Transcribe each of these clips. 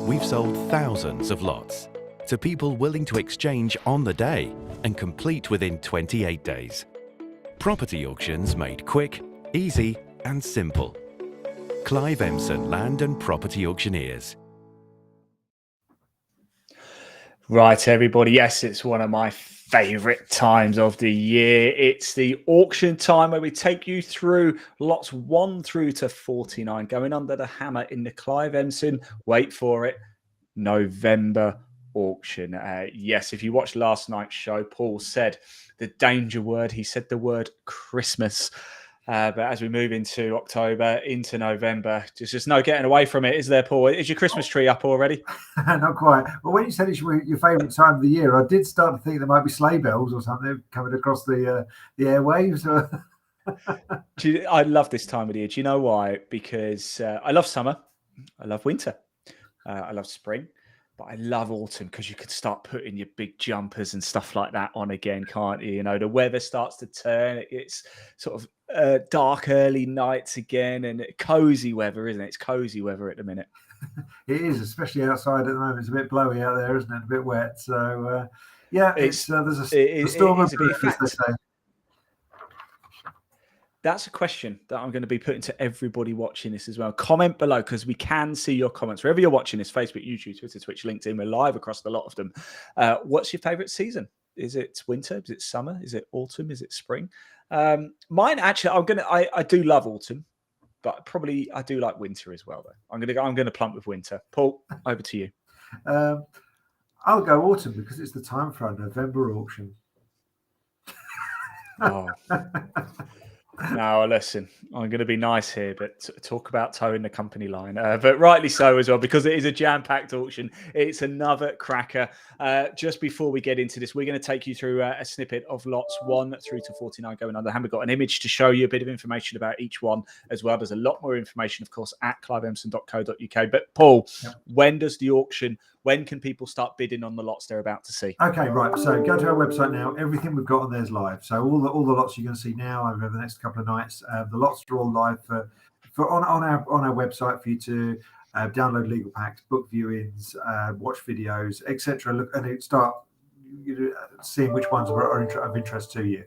we've sold thousands of lots to people willing to exchange on the day and complete within 28 days. Property auctions made quick, easy and simple. Clive Emson Land and Property Auctioneers. Right, everybody. Yes, it's one of my favourite times of the year. It's the auction time where we take you through lots 1 through to 49, going under the hammer in the Clive Emson, wait for it, November auction. Yes, if you watched last night's show, Paul said the danger word. He said the word Christmas. But as we move into October, into November, there's just no getting away from it, is there, Paul? Is your Christmas tree up already? Not quite. Well, when you said it's your favourite time of the year, I did start to think there might be sleigh bells or something coming across the airwaves. I love this time of the year. Do you know why? Because I love summer, I love winter, I love spring. But I love autumn because you could start putting your big jumpers and stuff like that on again, can't you? You know, the weather starts to turn. It's sort of dark early nights again and cozy weather, isn't it? It's cozy weather at the minute. It is, especially outside at the moment. It's a bit blowy out there, isn't it? A bit wet. So, yeah, there's a storm of brewing, as they say. That's a question that I'm going to be putting to everybody watching this as well. Comment below because we can see your comments. Wherever you're watching this, Facebook, YouTube, Twitter, Twitch, LinkedIn, we're live across a lot of them. What's your favourite season? Is it winter? Is it summer? Is it autumn? Is it spring? Mine, actually, I do love autumn, but I do like winter as well, though. I'm going to plump with winter. Paul, over to you. I'll go autumn because it's the time for our November auction. Oh. No, listen, I'm going to be nice here, but talk about towing the company line. But rightly so as well, because it is a jam-packed auction. It's another cracker. Just before we get into this, we're going to take you through a snippet of lots 1 through to 49 going under. We've got an image to show you a bit of information about each one as well. There's a lot more information, of course, at cliveemson.co.uk. But Paul, when does the auction, when can people start bidding on the lots they're about to see? Okay, right. So go to our website now. Everything we've got on there is live. So all the lots you're going to see now over the next couple of nights, the lots are all live on our website for you to download legal packs, book viewings, watch videos, etc. Look and start seeing which ones are of interest to you,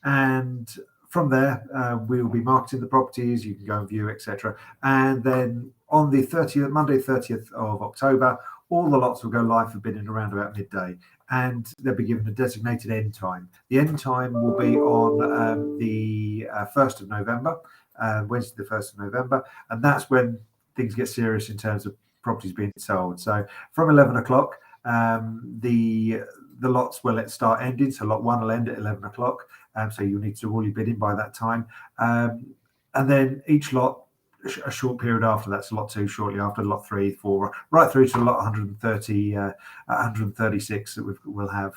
and from there we'll be marketing the properties. You can go and view, etc. And then on the Monday 30th of October, all the lots will go live for bidding around about midday, and they'll be given a designated end time. The end time will be on the 1st of November, Wednesday the 1st of November, and that's when things get serious in terms of properties being sold. So from 11 o'clock, the lots will start ending. So lot 1 will end at 11 o'clock, so you'll need to do all your bidding by that time. And then each lot, a short period after that, so lot 2 shortly after, lot 3, 4, right through to lot 136 that we'll have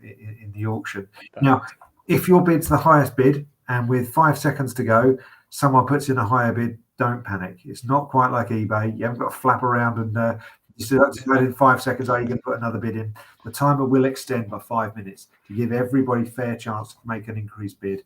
in the auction. Now, if your bid's the highest bid and with 5 seconds to go, someone puts in a higher bid, don't panic. It's not quite like eBay. You haven't got to flap around and you still decide in 5 seconds, are you going to put another bid in? The timer will extend by 5 minutes to give everybody fair chance to make an increased bid,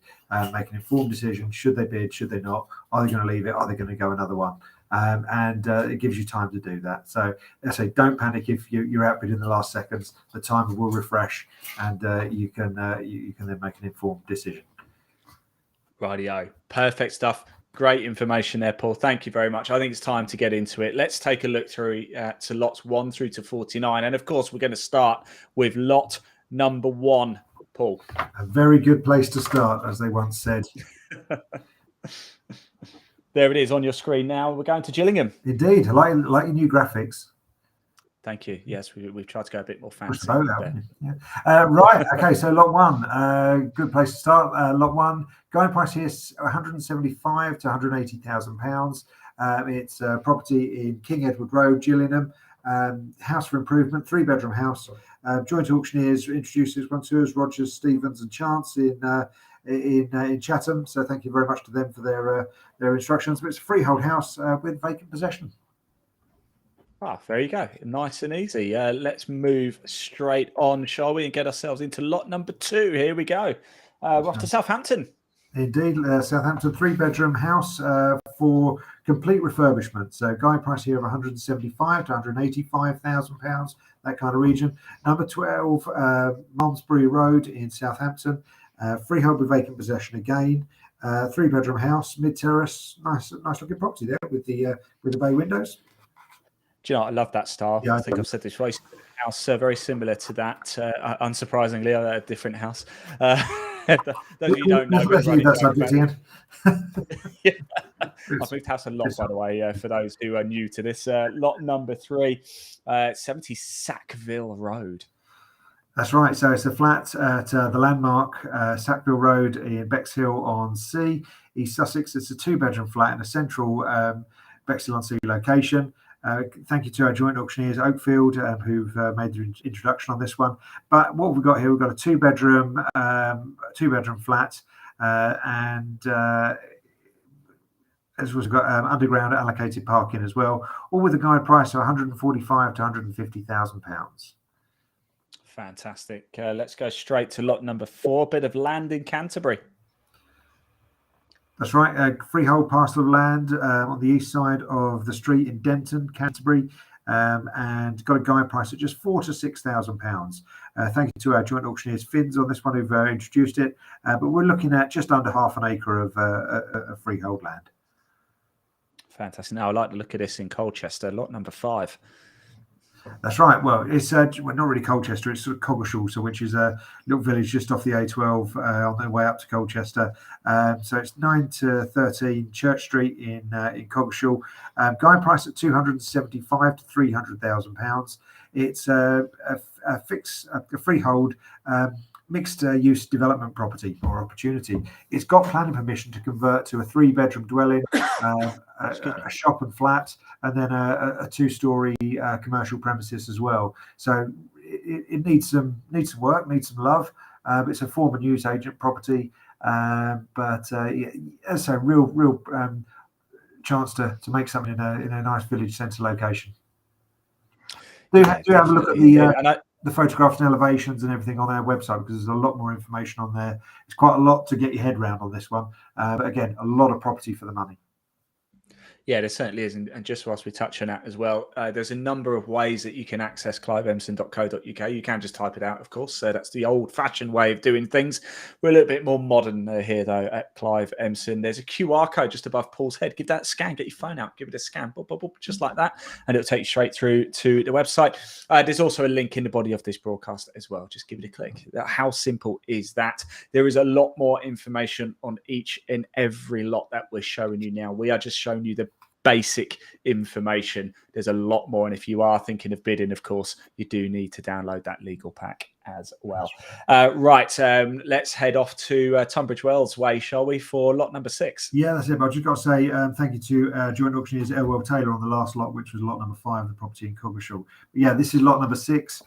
make an informed decision. Should they bid? Should they not? Are they going to leave it? Are they going to go another one? And it gives you time to do that. So I say, don't panic if you're outbid in the last seconds. The timer will refresh, and you can then make an informed decision. Rightio, perfect stuff. Great information there, Paul. Thank you very much. I think it's time to get into it. Let's take a look through to lots 1 through to 49. And of course, we're going to start with lot number 1, Paul. A very good place to start, as they once said. There it is on your screen now. We're going to Gillingham. Indeed. I like your new graphics. Thank you. Yes, we've tried to go a bit more fancy. Right. Okay. So lot 1, good place to start. Lot 1, going price here is 175 to 180,000 pounds. It's a property in King Edward Road, Gillingham. House for improvement, 3-bedroom house. Joint auctioneers introduces Sponsors Rogers, Stevens, and Chance in Chatham. So thank you very much to them for their instructions. But it's a freehold house with vacant possession. There you go. Nice and easy. Let's move straight on, shall we, and get ourselves into lot number 2. Here we go. We're off to Southampton. Indeed, Southampton 3-bedroom house for complete refurbishment. So guide price here of 175 to 185,000 pounds, that kind of region. Number 12, Malmesbury Road in Southampton, freehold with vacant possession again. 3-bedroom house, mid terrace, nice looking property there with the bay windows. Do you know, I love that style. Yeah, I think I've said this twice. House very similar to that. Unsurprisingly, a different house. Those of you who don't know, Let's leave that subject, Ian. Yeah. I've moved house a lot, by the way, for those who are new to this. Lot number 3, 70 Sackville Road. That's right. So it's a flat at the landmark Sackville Road in Bexhill-on-Sea, East Sussex. It's a 2-bedroom flat in a central Bexhill-on-Sea location. Thank you to our joint auctioneers, Oakfield, who've made the introduction on this one. But what we've got here, we've got a 2-bedroom flat, and as we've got underground allocated parking as well, all with a guide price of 145 to 150,000 pounds. Fantastic. Let's go straight to lot number 4, bit of land in Canterbury. That's right, a freehold parcel of land on the east side of the street in Denton, Canterbury, and got a guide price at just £4,000 to £6,000. Thank you to our joint auctioneers, Finns, on this one who've introduced it. But we're looking at just under half an acre of freehold land. Fantastic. Now I like to look at this in Colchester, lot number 5. That's right. Well, it's not really Colchester. It's sort of Coggeshall, so which is a little village just off the A12 on their way up to Colchester. So it's 9 to 13 Church Street in Coggeshall. Guide price at 275 to 300,000 pounds. It's a freehold mixed use development property or opportunity. It's got planning permission to convert to a 3-bedroom dwelling, a shop and flat, and then a 2-story commercial premises as well. So it needs some work, needs some love. It's a former newsagent property, but it's a real chance to make something in a nice village centre location. Do have a look at the photographs and elevations and everything on our website, because there's a lot more information on there. It's quite a lot to get your head around on this one, but again, a lot of property for the money. Yeah, there certainly is. And just whilst we touch on that as well, there's a number of ways that you can access cliveemson.co.uk. You can just type it out, of course. That's the old-fashioned way of doing things. We're a little bit more modern here, though, at Clive Emson. There's a QR code just above Paul's head. Give that a scan. Get your phone out. Give it a scan. Boop, boop, boop, just like that. And it'll take you straight through to the website. There's also a link in the body of this broadcast as well. Just give it a click. How simple is that? There is a lot more information on each and every lot that we're showing you now. We are just showing you the basic information. There's a lot more, and if you are thinking of bidding, of course, you do need to download that legal pack as well. Let's head off to Tunbridge Wells way, shall we, for lot number 6? Yeah, that's it. But I've just got to say thank you to joint auctioneers Elwell Taylor on the last lot, which was lot number 5, the property in Coggeshall. Yeah, this is lot number 6,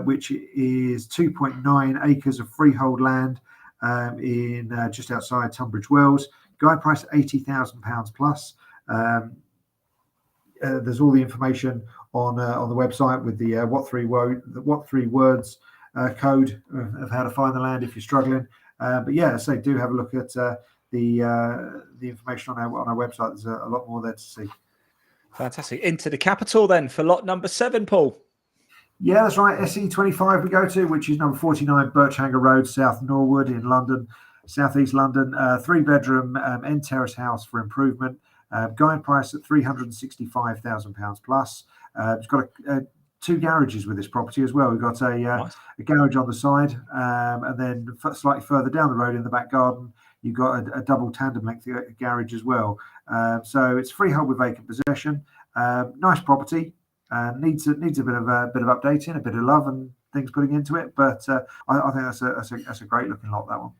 which is 2.9 acres of freehold land in just outside Tunbridge Wells. Guide price £80,000 plus. There's all the information on the website with the what three words code of how to find the land if you're struggling. But yeah, so do have a look at the information on our website. There's a lot more there to see. Fantastic. Into the capital then for lot number 7, Paul. Yeah, that's right. SE25 we go to, which is number 49 Birchhanger Road, South Norwood in London, southeast London. 3-bedroom end terrace house for improvement. Guide price at £365,000 plus. It's got 2 garages with this property as well. We've got a garage on the side, and then slightly further down the road in the back garden, you've got a double tandem length garage as well. So it's freehold with vacant possession. Nice property. Needs a bit of updating, a bit of love and things putting into it. But I think that's a great looking lot, that one.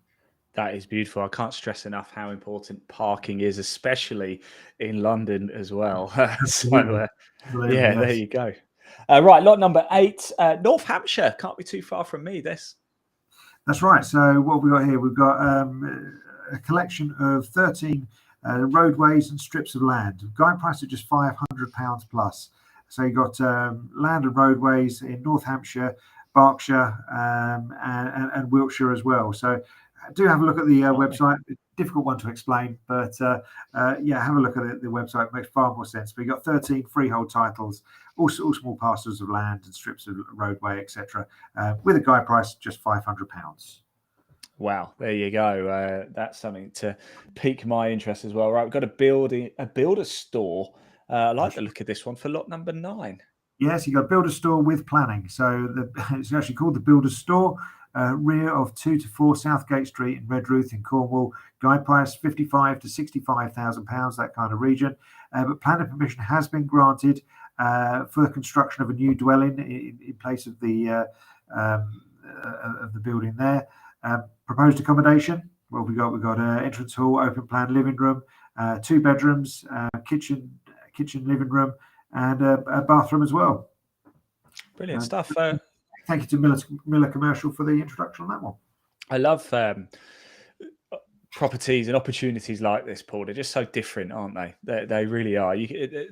That is beautiful. I can't stress enough how important parking is, especially in London as well. So, yes. There you go. Right, lot number 8, North Hampshire. Can't be too far from me, this. That's right. So what have we got here? We've got a collection of 13 roadways and strips of land. Guide price at just £500 plus. So you've got land and roadways in North Hampshire, Berkshire, and Wiltshire as well. So do have a look at the website. Difficult one to explain, but yeah, have a look at the website. It makes far more sense. But you've got 13 freehold titles, all small parcels of land and strips of roadway, etc., with a guide price just £500. Wow, there you go. That's something to pique my interest as well. Right, we've got a builder store. I like the look of this one for lot number 9. Yes, you've got builder store with planning. So it's actually called the builder store. Rear of 2 to 4 Southgate Street in Redruth in Cornwall. Guide price £55,000 to £65,000, that kind of region. But planning permission has been granted for the construction of a new dwelling in place of the building there. Proposed accommodation. Well, we've got an entrance hall, open plan living room, 2 bedrooms, kitchen, living room, and a bathroom as well. Brilliant stuff. Thank you to Miller Commercial for the introduction on that one. I love properties and opportunities like this, Paul. They're just so different, aren't they? They really are. You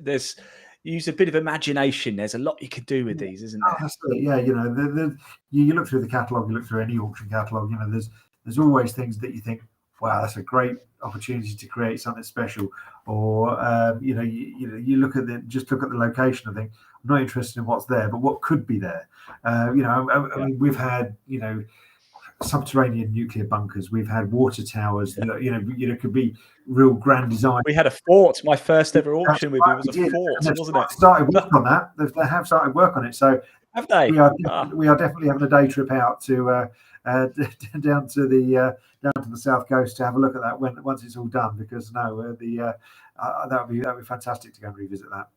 use a bit of imagination. There's a lot you could do with these, isn't there? Absolutely, yeah. You know, you look through the catalogue, you look through any auction catalogue. You know, there's always things that you think, wow, that's a great opportunity to create something special. Or you know, you look at the location and think, I'm not interested in what's there, but what could be there. You know, I mean, we've had, you know, subterranean nuclear bunkers. We've had water towers. You know, could be real grand design. We had a fort. My first ever auction with you was a fort, wasn't it? Started work on that. They have started work on it. So have they? We are definitely having a day trip out to down to the south coast to have a look at that once it's all done. Because that would be fantastic to go and revisit that.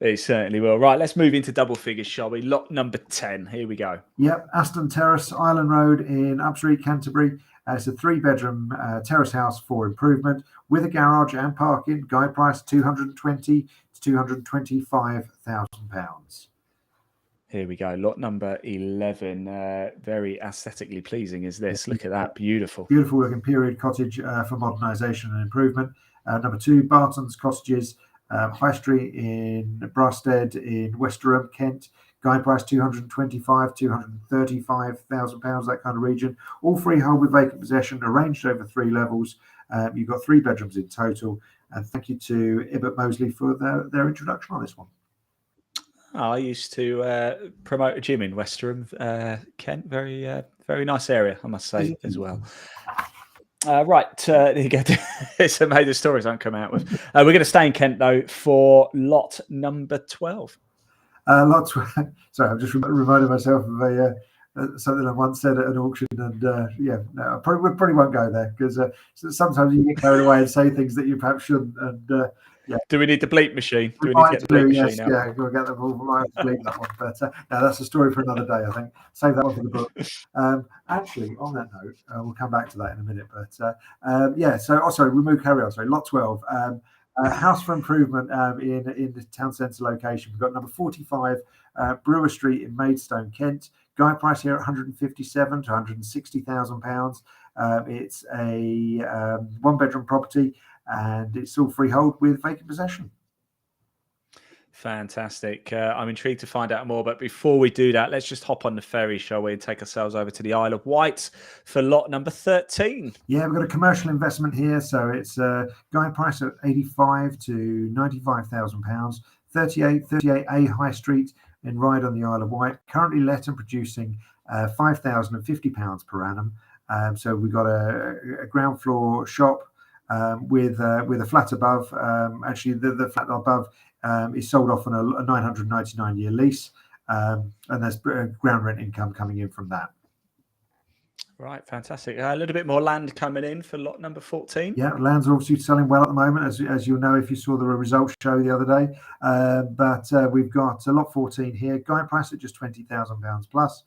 It certainly will. Right, let's move into double figures, shall we? Lot number 10. Here we go. Yep, Aston Terrace, Island Road in Upstreet, Canterbury. It's a 3-bedroom terrace house for improvement with a garage and parking. Guide price £220,000 to £225,000. Here we go. Lot number 11. Very aesthetically pleasing is this. Look at that. Beautiful. Beautiful looking period cottage for modernisation and improvement. Number 2, Barton's Cottages, High Street in Brasted in Westerham, Kent. Guide price £225,000 to £235,000, that kind of region. All freehold with vacant possession, arranged over 3 levels. You've got 3 bedrooms in total. And thank you to Ibbott Mosley for their introduction on this one. I used to promote a gym in Westerham, Kent. Very nice area, I must say, as well. Right, there you go. It's amazing stories I don't come out with. We're going to stay in Kent, though, for lot number 12. Sorry, I'm just reminding myself of something I once said at an auction, and I probably won't go there because sometimes you get carried away and say things that you perhaps shouldn't. And do we need the bleep machine? Do we need to get the bleep machine out? Yeah, we'll get them all right to bleep that one. But no, that's a story for another day, I think. Save that one for the book. Actually, on that note, we'll come back to that in a minute. But carry on. Sorry, lot 12. House for improvement in the town centre location. We've got number 45 Brewer Street in Maidstone, Kent. Guide price here at £157,000 to £160,000. It's a 1-bedroom property and it's all freehold with vacant possession. Fantastic. I'm intrigued to find out more. But before we do that, let's just hop on the ferry, shall we, and take ourselves over to the Isle of Wight for lot number 13. Yeah, we've got a commercial investment here. So it's a guide price of £85,000 to £95,000. 38A High Street in Ryde on the Isle of Wight. Currently let and producing £5,050 per annum. So we've got a ground floor shop with a flat above. Actually, the flat above is sold off on a 999-year lease, and there's ground rent income coming in from that. Right, fantastic. A little bit more land coming in for lot number 14. Yeah, land's obviously selling well at the moment, as you'll know if you saw the results show the other day. But we've got lot 14 here. Guide price at just £20,000 plus.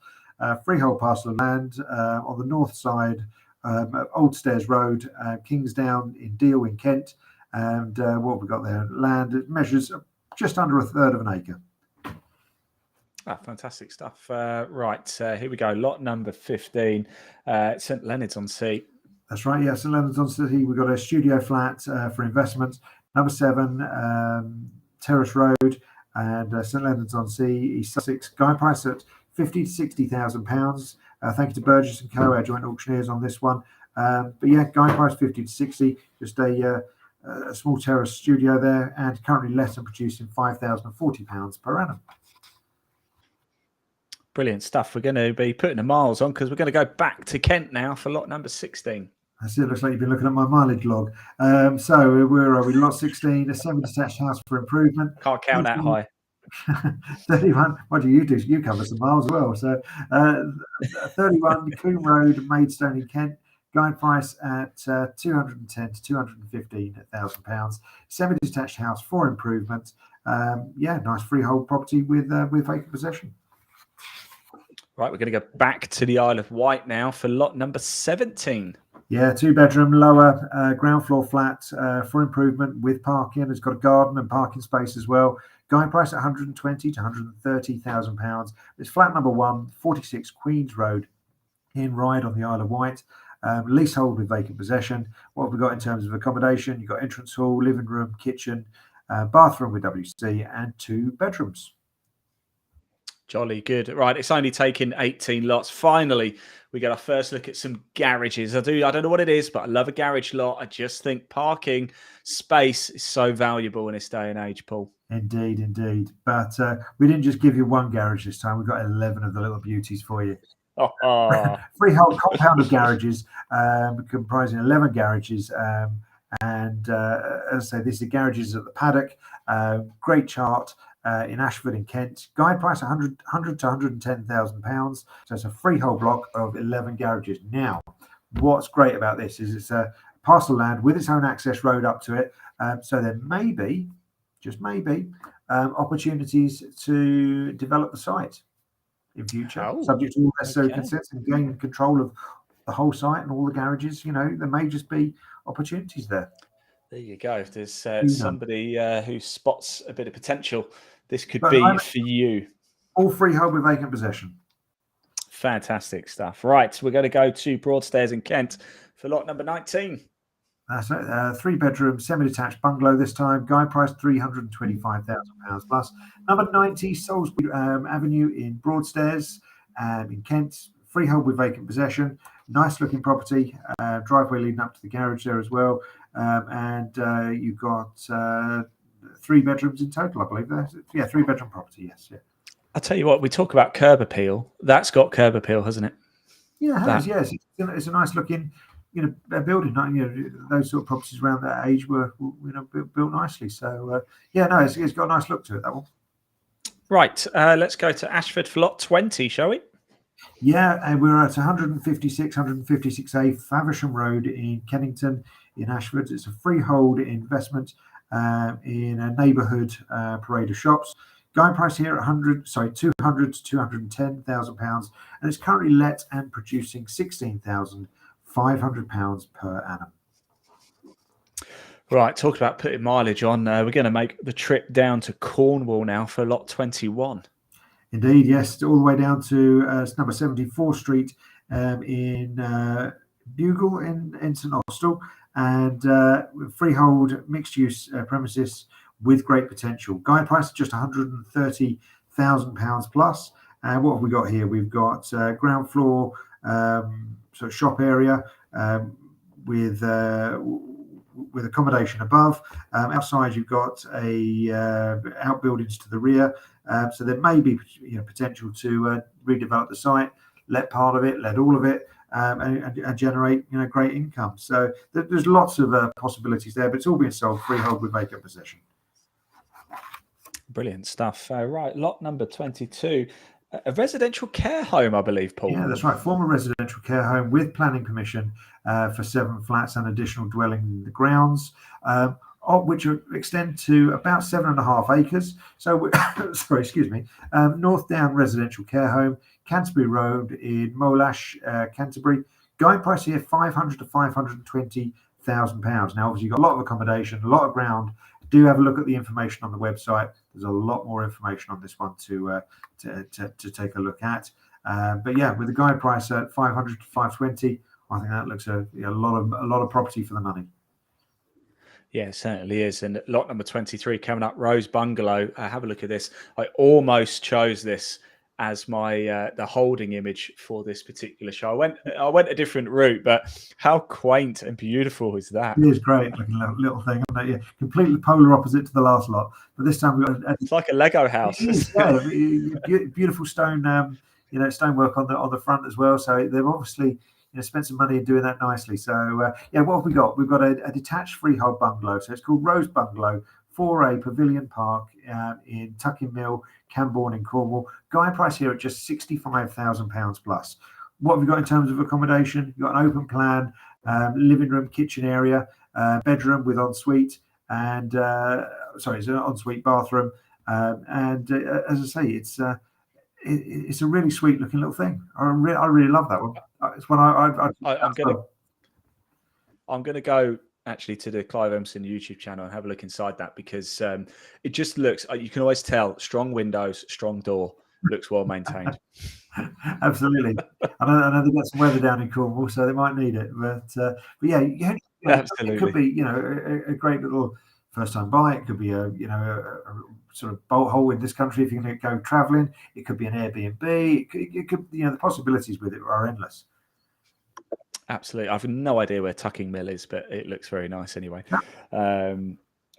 Freehold parcel of land on the north side of Old Stairs Road, Kingsdown in Deal in Kent. And what have we got there? Land, it measures just under 1/3 of an acre. Fantastic stuff. Right, here we go. Lot number 15, St Leonard's on Sea. That's right, yeah, St Leonard's on Sea. We've got a studio flat for investment. Number 7, Terrace Road, and St Leonard's on Sea, East Sussex. Guide price at £50,000 to £60,000. Thank you to Burgess and Co, our joint auctioneers on this one. But yeah, guide price 50 to 60, just a small terrace studio there, and currently let and producing £5,040 per annum. Brilliant stuff. We're going to be putting the miles on because we're going to go back to Kent now for lot number 16. That's it. Looks like you've been looking at my mileage log. So where are we? Lot 16, a semi-detached house for improvement. Can't count that high. 31. What do? You cover some miles as well. So 31 Coombe Road, Maidstone in Kent. Guide price at 210 to 215,000 pounds. Semi-detached house for improvement. Yeah, nice freehold property with vacant possession. Right, we're going to go back to the Isle of Wight now for lot number 17. Yeah, 2-bedroom, lower ground floor flat for improvement with parking. It's got a garden and parking space as well. Guide price at 120 to 130,000 pounds. It's flat number 1, 46 Queens Road in Ryde on the Isle of Wight. Leasehold with vacant possession. What have we got in terms of accommodation? You've got entrance hall, living room, kitchen, bathroom with WC, and 2 bedrooms. Jolly good. Right, it's only taken 18 lots. Finally, we get our first look at some garages. I don't know what it is, but I love a garage lot. I just think parking space is so valuable in this day and age, Paul. Indeed, indeed. But we didn't just give you 1 garage this time. We've got 11 of the little beauties for you. Freehold compound of garages, comprising 11 garages. And as I say, this is garages at the Paddock. Great chart. In Ashford in Kent. Guide price 100 to 110,000 pounds. So it's a freehold block of 11 garages. Now, what's great about this is it's a parcel of land with its own access road up to it. So there may be, just maybe, opportunities to develop the site in future, subject to all necessary consents and gain control of the whole site and all the garages. You know, there may just be opportunities there. There you go. If there's somebody who spots a bit of potential, this could be for you. All freehold with vacant possession. Fantastic stuff. Right, we're going to go to Broadstairs in Kent for lot number 19. That's it. 3-bedroom, semi-detached bungalow this time. Guide price £325,000 plus. Number 90, Salisbury Avenue in Broadstairs in Kent. Freehold with vacant possession. Nice looking property. Driveway leading up to the garage there as well. And you've got 3 bedrooms in total, I believe. Yeah, 3-bedroom property, yes. Yeah. I'll tell you what, we talk about curb appeal. That's got curb appeal, hasn't it? Yeah, it has, yes. It's a nice looking, building. Those sort of properties around that age were, built nicely. So, it's got a nice look to it, that one. Right, let's go to Ashford for lot 20, shall we? Yeah, and we're at 156A Faversham Road in Kennington in Ashford. It's a freehold investment in a neighbourhood parade of shops. Guide price here at 200 to 210,000 pounds, and it's currently let and producing £16,500 per annum. Right, talking about putting mileage on, we're going to make the trip down to Cornwall now for lot 21. Indeed, yes, all the way down to number 74 Street in Bugle in St Austell, and freehold mixed-use premises with great potential. Guide price is just £130,000 plus. And what have we got here? We've got ground floor sort of shop area with accommodation above. Outside, you've got outbuildings to the rear. So there may be potential to redevelop the site, let part of it, let all of it, and generate great income. So there's lots of possibilities there, but it's all being sold freehold with vacant possession. Brilliant stuff. Right, lot number 22, a residential care home, I believe, Paul. Yeah, that's right. Former residential care home with planning permission for 7 flats and additional dwelling in the grounds, which extend to about 7.5 acres. So, sorry, excuse me. North Down Residential Care Home, Canterbury Road in Molash, Canterbury. Guide price here £500,000 to £520,000. Now, obviously, you've got a lot of accommodation, a lot of ground. Do have a look at the information on the website. There's a lot more information on this one to take a look at. But yeah, with the guide price at £500,000 to £520,000, I think that looks a lot of property for the money. Yeah, it certainly is. And lot number 23 coming up, Rose Bungalow. Have a look at this. I almost chose this as my the holding image for this particular show. I went a different route, but how quaint and beautiful is that? It is great looking little thing, isn't it? Yeah, completely polar opposite to the last lot. But this time we've got it's like a Lego house. It is, yeah, beautiful stone, stonework on the front as well. So they've obviously spent some money in doing that nicely. So yeah, what have we got? We've got a detached freehold bungalow. So it's called Rose Bungalow, 4A Pavilion Park in Tucking Mill, Camborne in Cornwall. Guide price here at just £65,000 plus. What have we got in terms of accommodation? You've got an open plan, living room, kitchen area, bedroom with ensuite, and it's an ensuite bathroom. And as I say, it's a really sweet looking little thing. I really love that one. It's one I'm gonna go actually to the Clive Emson YouTube channel and have a look inside that, because it just looks, you can always tell, strong windows, strong door, looks well maintained. Absolutely. I know they got some weather down in Cornwall, so they might need it. But yeah, Absolutely. it could be a great little first time buy. It could be a sort of bolt hole in this country if you're going to go traveling. It could be an Airbnb. It could the possibilities with it are endless. Absolutely. I've no idea where Tucking Mill is, but it looks very nice anyway.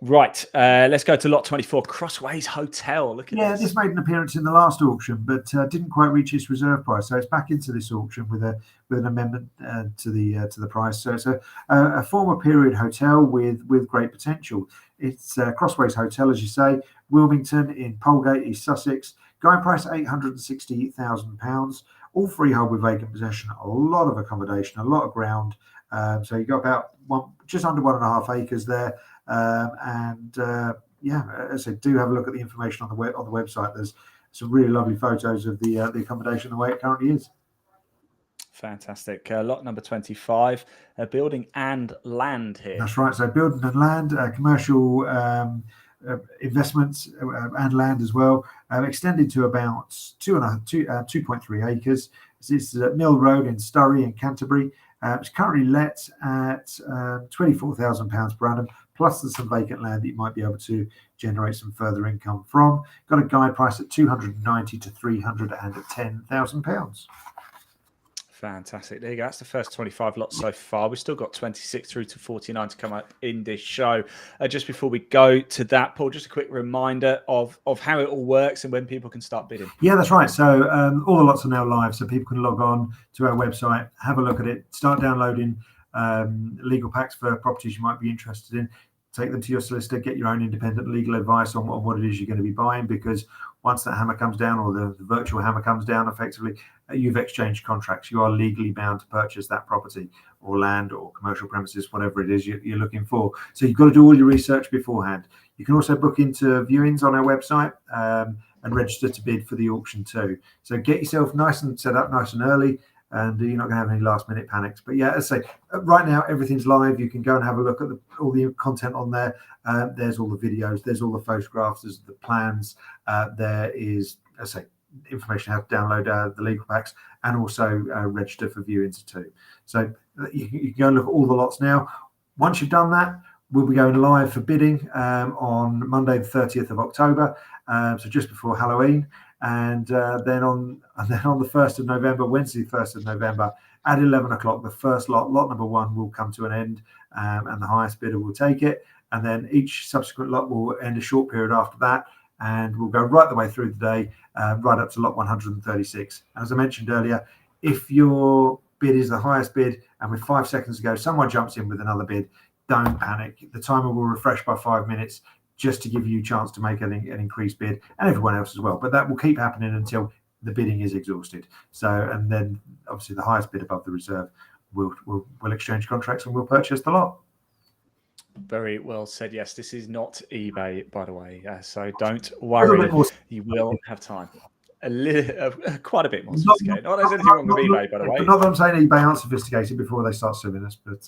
Right. Let's go to lot 24, Crossways Hotel. Look at this. Yeah, this made an appearance in the last auction, but didn't quite reach its reserve price. So it's back into this auction with an amendment to the price. So it's a former period hotel with great potential. It's Crossways Hotel, as you say, Wilmington in Polegate, East Sussex. Guide price £860,000. All freehold with vacant possession. A lot of accommodation, a lot of ground. So you've got about just under 1.5 acres there. Yeah, as I said, do have a look at the information on the website. There's some really lovely photos of the accommodation the way it currently is. Fantastic. Lot number 25, building and land here. That's right. So building and land, commercial investments and land as well, extended to about 2.3 acres. This is Mill Road in Surrey in Canterbury. It's currently let at £24,000 per annum, plus there's some vacant land that you might be able to generate some further income from. Got a guide price at £290,000 to £310,000. Fantastic. There you go. That's the first 25 lots so far. We've still got 26 through to 49 to come up in this show. Just before we go to that, Paul, just a quick reminder of how it all works and when people can start bidding. Yeah, that's right. So all the lots are now live, so people can log on to our website, have a look at it, start downloading legal packs for properties you might be interested in. Take them to your solicitor, get your own independent legal advice on what it is you're going to be buying, because once that hammer comes down, or the virtual hammer comes down, effectively, you've exchanged contracts. You are legally bound to purchase that property or land or commercial premises, whatever it is you're looking for. So you've got to do all your research beforehand. You can also book into viewings on our website and register to bid for the auction too. So get yourself nice and set up nice and early, and you're not going to have any last minute panics. But yeah, as I say, right now everything's live. You can go and have a look at all the content on there. There's all the videos, there's all the photographs, there's the plans. There is, as I say, information how to download the legal packs, and also register for viewings too. So you can go and look at all the lots now. Once you've done that, we'll be going live for bidding on Monday the 30th of October, so just before Halloween. And then on the 1st of November, Wednesday, 1st of November, at 11 o'clock, the first lot number 1, will come to an end, and the highest bidder will take it. And then each subsequent lot will end a short period after that, and we'll go right the way through the day, right up to lot 136. And as I mentioned earlier, if your bid is the highest bid, and with 5 seconds to go, someone jumps in with another bid, don't panic. The timer will refresh by 5 minutes, just to give you a chance to make an increased bid, and everyone else as well. But that will keep happening until the bidding is exhausted. So, and then obviously the highest bid above the reserve will exchange contracts and we'll purchase the lot. Very well said. Yes, this is not eBay, by the way. So don't worry. You will have time. Quite a bit more sophisticated. Not there's anything wrong with eBay, by the way. Not that I'm saying eBay aren't sophisticated before they start suing us, but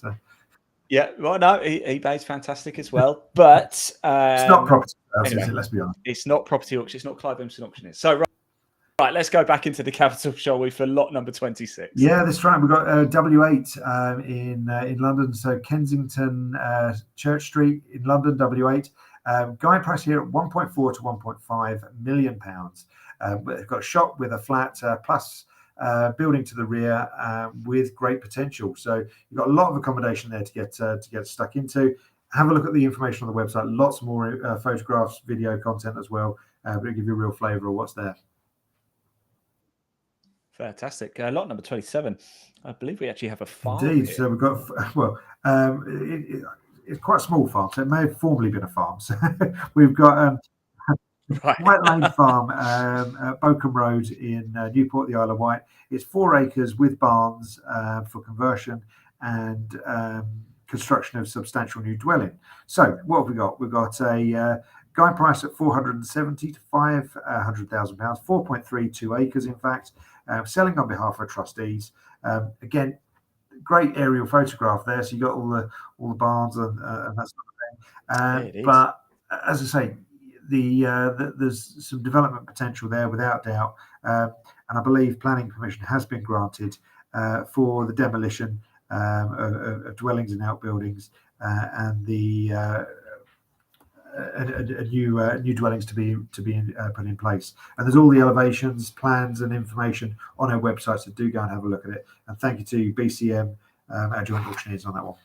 yeah, well, no, eBay's fantastic as well, but it's not property sales, anyway, is it? Let's be honest. It's not property auction. It's not Clive Emson Auctioneers. So right, let's go back into the capital, shall we, for lot number 26? Yeah, that's right. We've got W8 in London, so Kensington Church Street in London, W8. Guide price here at £1.4 to £1.5 million. But they've got a shop with a flat plus building to the rear with great potential. So you've got a lot of accommodation there to get stuck into. Have a look at the information on the website. Lots more photographs, video content as well. But it'll give you a real flavour of what's there. Fantastic. Lot number 27. I believe we actually have a farm. Indeed. Here. So we've got, well, it's quite a small farm, so it may have formerly been a farm. So we've got White Lane Farm, Bokham Road in Newport, the Isle of Wight. It's 4 acres with barns for conversion and construction of substantial new dwelling. So what have we got? We've got a guide price at 470 to 500,000 pounds, 4.32 acres, in fact, selling on behalf of trustees. Again, great aerial photograph there. So you got all the barns and that sort of thing. But as I say, there's some development potential there without doubt, and I believe planning permission has been granted for the demolition of dwellings and outbuildings and the new dwellings to be put in place. And there's all the elevations, plans, and information on our website. So do go and have a look at it. And thank you to BCM, our joint auctioneers, on that one.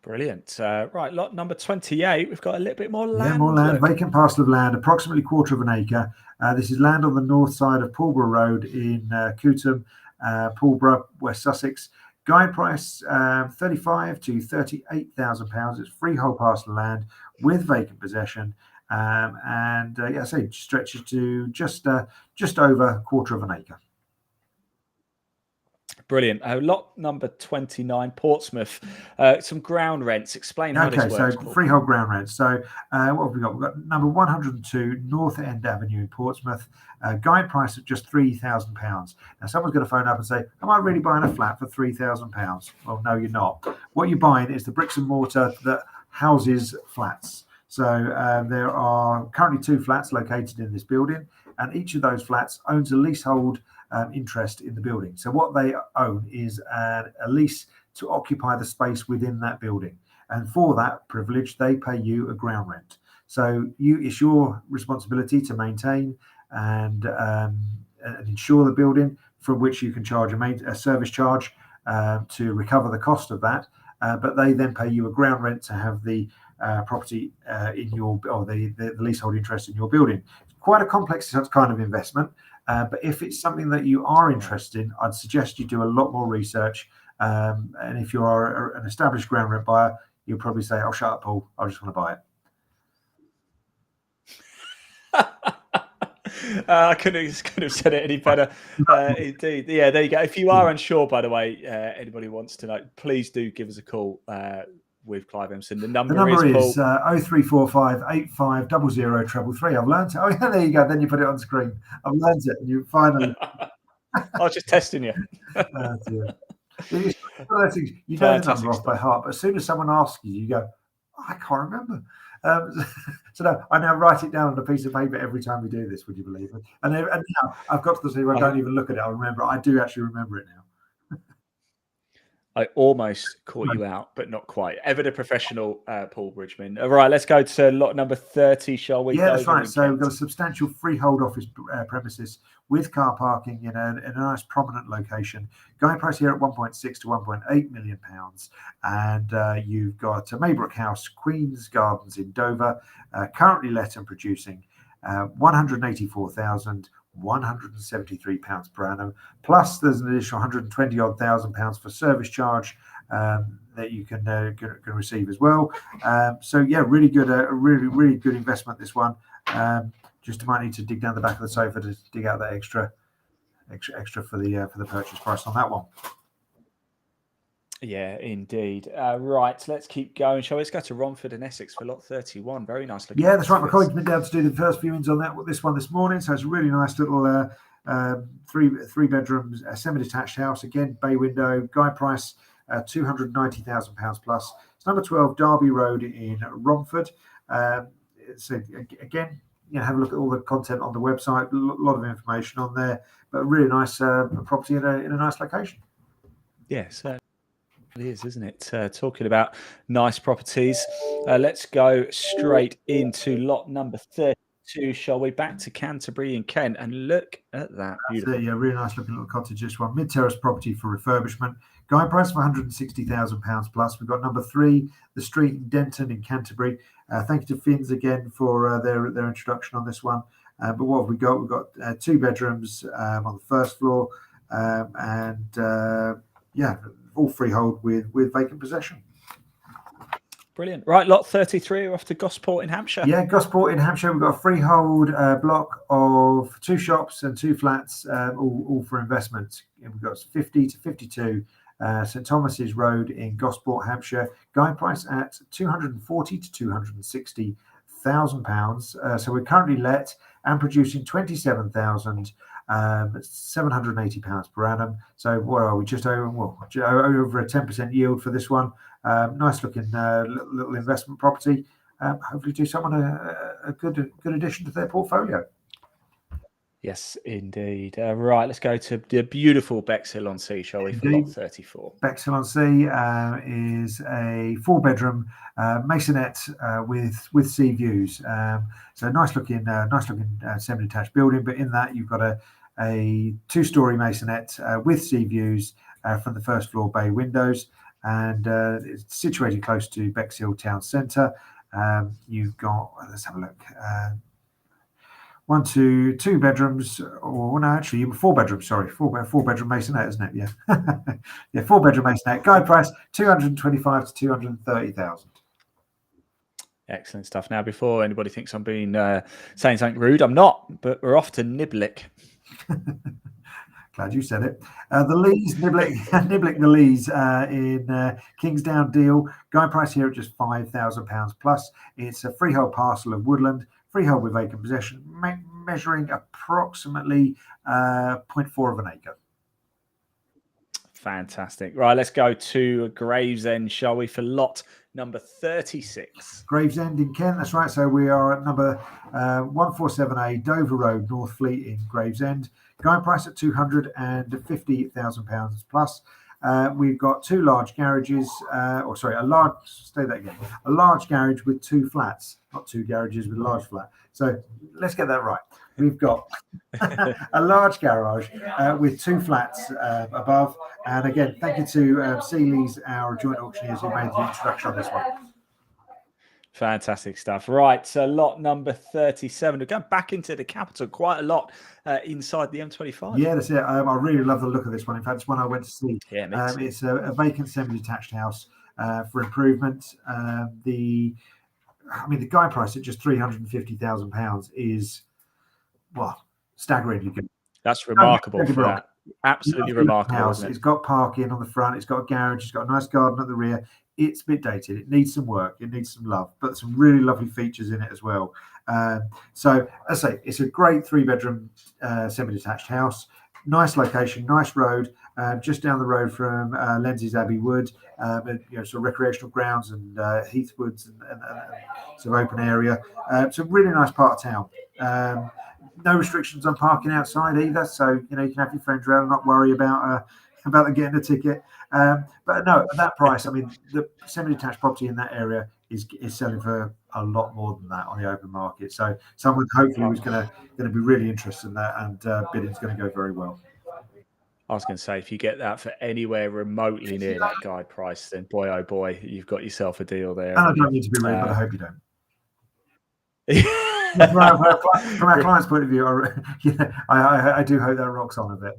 Brilliant. Right, lot number 28. We've got a little bit more land. Yeah, more land. Vacant parcel of land, approximately 1/4 of an acre. This is land on the north side of Pulborough Road in Cootham, Pulborough, West Sussex. Guide price 35 to 38,000 pounds. It's freehold parcel of land with vacant possession, and I say stretches to just over 1/4 of an acre. Brilliant. Lot number 29, Portsmouth. Some ground rents. Explain how this works. Okay, so freehold ground rents. So what have we got? We've got number 102 North End Avenue in Portsmouth. Guide price of just £3,000. Now, someone's going to phone up and say, am I really buying a flat for £3,000? Well, no, you're not. What you're buying is the bricks and mortar that houses flats. So there are currently 2 flats located in this building, and each of those flats owns a leasehold interest in the building. So what they own is a lease to occupy the space within that building, and for that privilege they pay you a ground rent. So it's your responsibility to maintain and insure the building, from which you can charge a service charge to recover the cost of that, but they then pay you a ground rent to have the property in your, or the leasehold interest in your building. It's quite a complex kind of investment. But if it's something that you are interested in, I'd suggest you do a lot more research. And if you are an established ground rent buyer, you'll probably say, "Oh, shut up, Paul. I just want to buy it." I couldn't have said it any better. Indeed. Yeah, there you go. If you are unsure, by the way, anybody wants to know, please do give us a call with Clive Emson. The number is 0345 85 00 333. I've learned it. Oh, yeah, there you go. Then you put it on screen. I've learned it. And you finally. I was just testing you. Oh, dear. You know the number off by heart, but as soon as someone asks you, you go, I can't remember. So no, I now write it down on a piece of paper every time we do this. Would you believe it? And now I've got to the stage where I don't even look at it. I remember. I do actually remember it now. I almost caught you out, but not quite. Ever the professional, Paul Bridgman. All right, let's go to lot number 30, shall we? Yeah, that's right. So we've got a substantial freehold office premises with car parking in a nice prominent location. Guide price here at 1.6 to 1.8 million pounds. And you've got a Maybrook House, Queen's Gardens in Dover, currently let and producing £184,173 per annum. Plus, there's an additional 120 odd thousand pounds for service charge that you can receive as well. So yeah, really good, really good investment, this one. Just might need to dig down the back of the sofa to dig out that extra for the purchase price on that one. Yeah, indeed. Right, let's keep going. Shall we? Let's go to Romford in Essex for lot 31. Very nice looking. Yeah, that's right. My colleague's been down to do the first viewings on this one this morning. So it's a really nice little three bedrooms, semi-detached house. Again, bay window. Guide price £290,000 plus. It's number 12 Derby Road in Romford. So again, have a look at all the content on the website. A lot of information on there, but a really nice property in a nice location. Yes. It is, isn't it? Talking about nice properties, let's go straight into lot number 32. to, shall we, back to Canterbury and Kent, and look at that. Beautiful. Yeah, really nice looking little cottage. This one, mid-terrace property for refurbishment. Guide price of £160,000 plus. We've got number 3, the street in Denton in Canterbury. Thank you to Finns again for their introduction on this one. But what have we got? We've got 2 bedrooms on the first floor, yeah, all freehold with vacant possession. Brilliant. Right, lot 33, we're off to Gosport in Hampshire. Yeah, Gosport in Hampshire. We've got a freehold block of 2 shops and 2 flats, all for investment. We've got 50 to 52 St Thomas's Road in Gosport, Hampshire. Guide price at £240,000 to £260,000. So we're currently let and producing £27,780 per annum. So what are we? Just over a 10% yield for this one. Nice looking little investment property. Hopefully do someone a good addition to their portfolio. Yes, indeed. Right, let's go to the beautiful Bexhill-on-Sea, shall we, for lot 34. Bexhill-on-Sea is a 4-bedroom masonette with sea views. So nice looking semi-detached building. But in that you've got a 2-story masonette with sea views from the first floor bay windows, and it's situated close to Bexhill town centre. You've got, let's have a look. 2 bedrooms, or no, actually 4 bedrooms. Sorry, 4-bedroom masonette, isn't it? Yeah, yeah, 4-bedroom masonette. Guide price £225,000 to £230,000. Excellent stuff. Now, before anybody thinks I'm being saying something rude, I'm not. But we're off to Niblick. Glad you said it. The Lees, Niblick the Lees in Kingsdown deal. Guide price here at just £5,000 plus. It's a freehold parcel of woodland. Freehold with vacant possession, measuring approximately 0.4 of an acre. Fantastic. Right, let's go to Gravesend, shall we, for lot number 36. Gravesend in Kent, that's right. So we are at number 147A Dover Road, Northfleet in Gravesend. Guide price at £250,000 plus. We've got 2 large garages, a large garage with 2 flats, not 2 garages with a large flat. So let's get that right. We've got a large garage with 2 flats above. And again, thank you to Seeley's, our joint auctioneers, who made the introduction on this one. Fantastic stuff. Right, so lot number 37. We're going back into the capital quite a lot inside the M25. Yeah, that's it. I really love the look of this one. In fact, it's one I went to see. Yeah, it's a vacant semi-detached house for improvement. The guide price at just £350,000 is, well, staggeringly good. That's remarkable for that. Absolutely remarkable. House. It's got parking on the front. It's got a garage. It's got a nice garden at the rear. It's a bit dated. It needs some work. It needs some love, but some really lovely features in it as well. So, as I say, it's a great 3-bedroom semi-detached house. Nice location, nice road, just down the road from Lenzies Abbey Wood, sort of recreational grounds and Heathwoods and sort of open area. It's a really nice part of town. No restrictions on parking outside either, so you can have your friends around and not worry about them getting a ticket. But no, at that price, I mean, the semi-detached property in that area is selling for a lot more than that on the open market. So someone hopefully was going to be really interested in that, and bidding's going to go very well. I was going to say, if you get that for anywhere remotely near that guide price, then boy, oh boy, you've got yourself a deal there. And I don't mean to be rude, but I hope you don't. From our client's point of view, I do hope that rocks on a bit.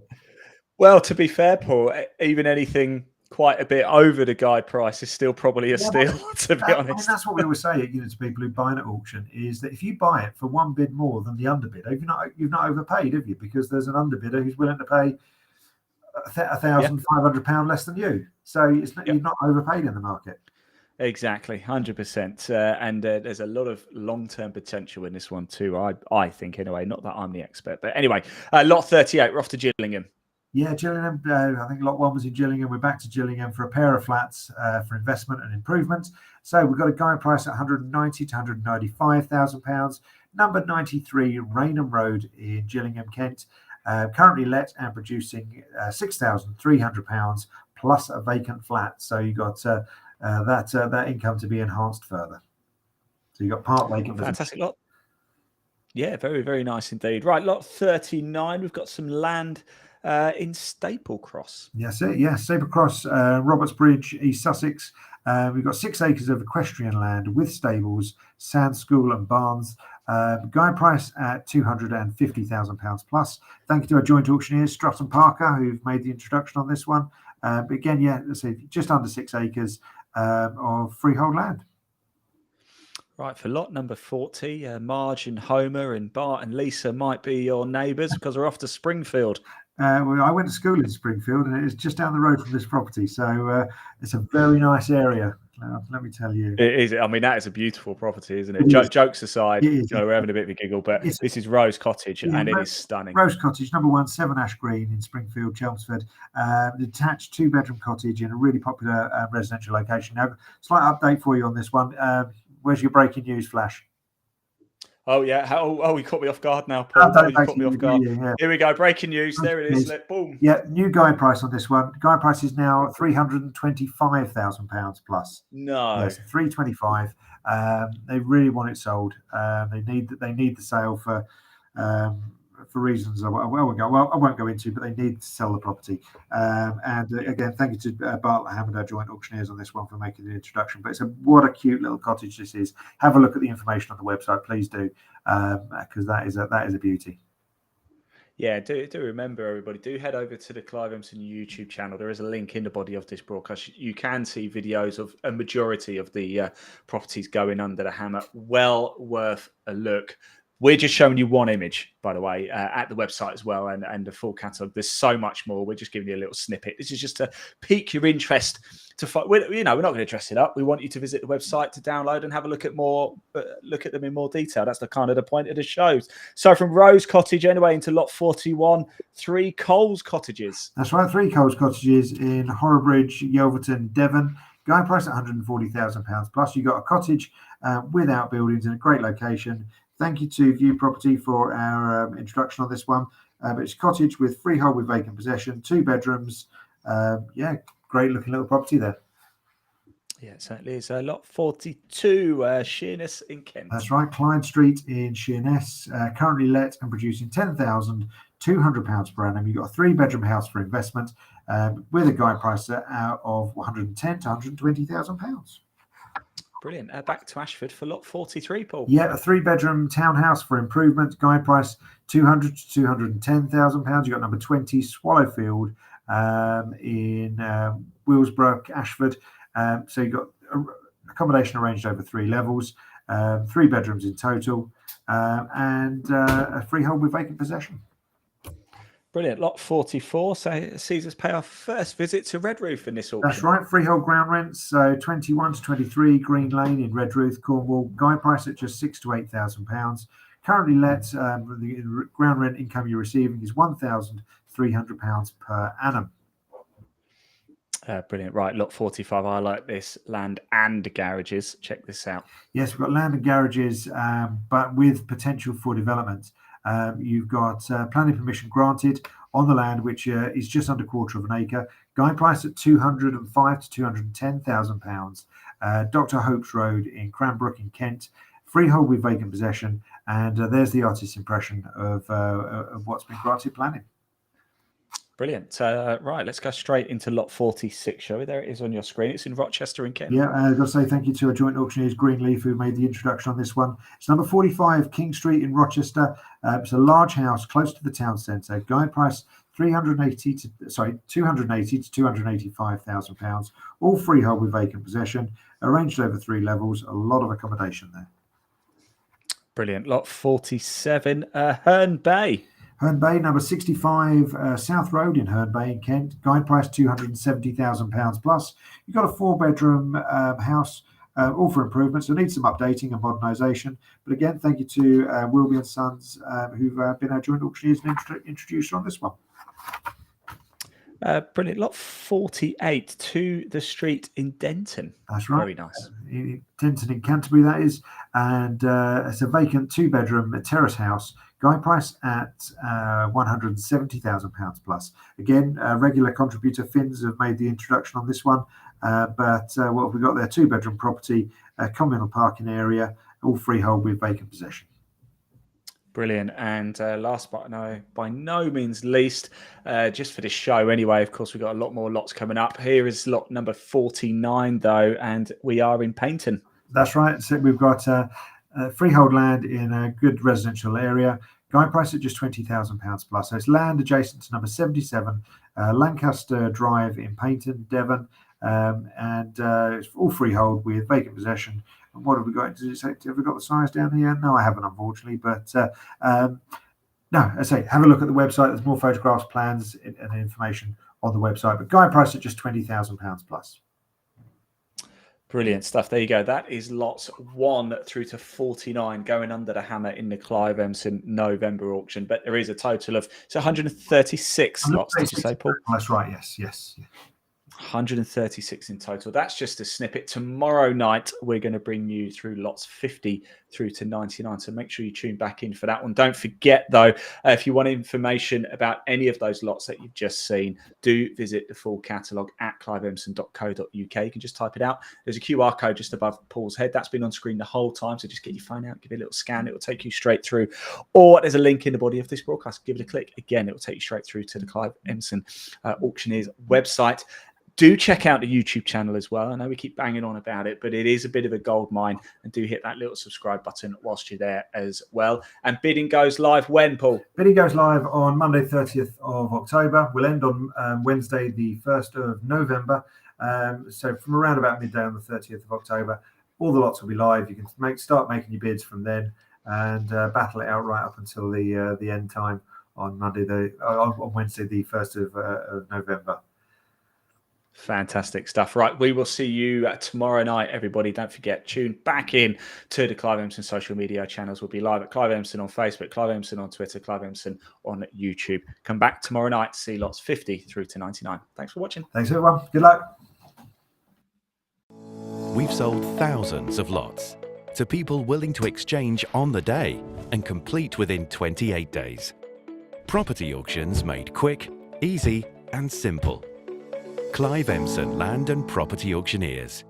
Well, to be fair, Paul, even anything quite a bit over the guide price is still probably a steal, to be honest. I mean, that's what we always say, to people who buy it at auction, is that if you buy it for 1 bid more than the underbidder, you've not overpaid, have you? Because there's an underbidder who's willing to pay £1,500 less than you. So you've not overpaid in the market. Exactly, 100%. And there's a lot of long-term potential in this one too, I think, anyway. Not that I'm the expert. But anyway, lot 38, we're off to Gillingham. Yeah, Gillingham. I think lot 1 was in Gillingham. We're back to Gillingham for a pair of flats for investment and improvement. So we've got a guide price at £190,000 to £195,000. Number 93, Rainham Road in Gillingham, Kent. Currently let and producing £6,300 plus a vacant flat. So you got that income to be enhanced further. So you got part vacant. Fantastic lot. Yeah, very, very nice indeed. Right, lot 39. We've got some land in Staplecross. Yes, it. Yes, Sabercross, Roberts Bridge, East Sussex. We've got 6 acres of equestrian land with stables, sand school, and barns. Guide price at £250,000 plus. Thank you to our joint auctioneers, Strutt and Parker, who've made the introduction on this one. But again, yeah, let's say just under 6 acres of freehold land. Right, for lot number 40, Marge and Homer and Bart and Lisa might be your neighbours because we're off to Springfield. Well, I went to school in Springfield, and it's just down the road from this property, so it's a very nice area. Let me tell you. It is. I mean, that is a beautiful property, isn't it? It is. Jokes aside, It is. we're having a bit of a giggle, but this is Rose Cottage, and it is stunning. Rose Cottage, number 1, 7 Ash Green in Springfield, Chelmsford. Detached 2-bedroom cottage in a really popular residential location. Now, slight update for you on this one. Where's your breaking news flash? Oh, yeah. Oh, you caught me off guard now, Paul. You caught me off guard. Yeah. Here we go. Breaking news. There it is. Boom. Yeah, new guide price on this one. Guide price is now £325,000 plus. No. Yes, 325. They really want it sold. They need the sale for reasons I won't go into, but they need to sell the property. And again, thank you to Bartlett Hammond, our joint auctioneers, on this one for making the introduction. But what a cute little cottage this is. Have a look at the information on the website, please do, because that is a beauty. Yeah, do remember, everybody, do head over to the Clive Emson YouTube channel. There is a link in the body of this broadcast. You can see videos of a majority of the properties going under the hammer. Well worth a look. We're just showing you one image, by the way, at the website as well, and the full catalogue. There's so much more. We're just giving you a little snippet. This is just to pique your interest. We're not going to dress it up. We want you to visit the website to download and have a look at them in more detail. That's the point of the shows. So from Rose Cottage anyway into lot 41, 3 Coles cottages. That's right, 3 Coles cottages in Horrobridge, Yelverton, Devon. Guide price at £140,000 plus. You got a cottage with outbuildings in a great location. Thank you to View Property for our introduction on this one. But it's a cottage with freehold with vacant possession, 2 bedrooms. Great looking little property there. Yeah, it certainly is. Lot 42, Sheerness in Kent. That's right, Clyde Street in Sheerness, currently let and producing £10,200 per annum. You've got a 3-bedroom house for investment with a guide price out of £110,000 to £120,000. Brilliant. Back to Ashford for lot 43, Paul. Yeah, a 3-bedroom townhouse for improvement. Guide price £200,000 to £210,000. You got number 20 Swallowfield in Willsbrook, Ashford. So you got accommodation arranged over 3 levels, 3 bedrooms in total, and a freehold with vacant possession. Brilliant. Lot 44 sees us pay our first visit to Redruth in this auction. That's right. Freehold ground rents, so 21 to 23 Green Lane in Redruth, Cornwall. Guide price at just £6,000 to £8,000. Currently let, the ground rent income you're receiving is £1,300 per annum. Brilliant. Right, lot 45. I like this. Land and garages. Check this out. Yes, we've got land and garages, but with potential for development. You've got planning permission granted on the land, which is just under £1/4 acre. Guide price at £205,000 to £210,000. Dr. Hope's Road in Cranbrook in Kent. Freehold with vacant possession, and there's the artist's impression of what's been granted planning. Brilliant. Right, let's go straight into lot 46, shall we? There it is on your screen. It's in Rochester in Kent. Yeah, I've got to say thank you to our joint auctioneers, Greenleaf, who made the introduction on this one. It's number 45 King Street in Rochester. It's a large house close to the town centre. Guide price £280,000 to £285,000. All freehold with vacant possession. Arranged over 3 levels. A lot of accommodation there. Brilliant. Lot 47, Herne Bay. Herne Bay, number 65 South Road in Herne Bay in Kent. Guide price £270,000 plus. You've got a 4-bedroom house, all for improvements. So needs some updating and modernisation. But again, thank you to Wilby and Sons, who've been our joint auctioneers and introduced on this one. Brilliant. Lot 48, To the Street in Denton. That's right. Very nice. Denton in Canterbury, that is. And it's a vacant 2-bedroom terrace house. Guide price at £170,000 plus. Again, regular contributor Finns have made the introduction on this one. But what have we got there? 2-bedroom property, communal parking area, all freehold with vacant possession. Brilliant. And last but by no means least, just for this show anyway, of course, we've got a lot more lots coming up. Here is lot number 49, though, and we are in Paignton. That's right. So we've got freehold land in a good residential area. Guide price at just £20,000 plus. So it's land adjacent to number 77, Lancaster Drive in Paignton, Devon. And it's all freehold with vacant possession. And what have we got? Does it say, have we got the size down here? No, I haven't, unfortunately. But no, I say have a look at the website. There's more photographs, plans, and information on the website. But guide price at just £20,000 plus. Brilliant stuff. There you go. That is lots 1 through to 49 going under the hammer in the Clive Emson November auction. But there is a total of 136 lots, did you say, Paul? That's right. Yes. 136 in total. That's just a snippet. Tomorrow night, we're going to bring you through lots 50 through to 99. So make sure you tune back in for that one. Don't forget, though, if you want information about any of those lots that you've just seen, do visit the full catalogue at cliveemson.co.uk. You can just type it out. There's a QR code just above Paul's head. That's been on screen the whole time. So just get your phone out, give it a little scan. It will take you straight through. Or there's a link in the body of this broadcast. Give it a click. Again, it will take you straight through to the Clive Emson Auctioneers website. Do check out the YouTube channel as well. I know we keep banging on about it, but it is a bit of a gold mine. And do hit that little subscribe button whilst you're there as well. And bidding goes live when, Paul? Bidding goes live on Monday, 30th of October. We'll end on Wednesday, the 1st of November. So from around about midday on the 30th of October, all the lots will be live. You can start making your bids from then and battle it out right up until the end time on on Wednesday, the 1st of November. Fantastic stuff. Right, we will see you tomorrow night, everybody. Don't forget, tune back in to the Clive Emson social media channels. We'll be live at Clive Emson on Facebook, Clive Emson on Twitter, Clive Emson on YouTube. Come back tomorrow night to see lots 50 through to 99. Thanks for watching. Thanks, everyone. Good luck. We've sold thousands of lots to people willing to exchange on the day and complete within 28 days. Property auctions made quick, easy, and simple. Clive Emson Land and Property Auctioneers.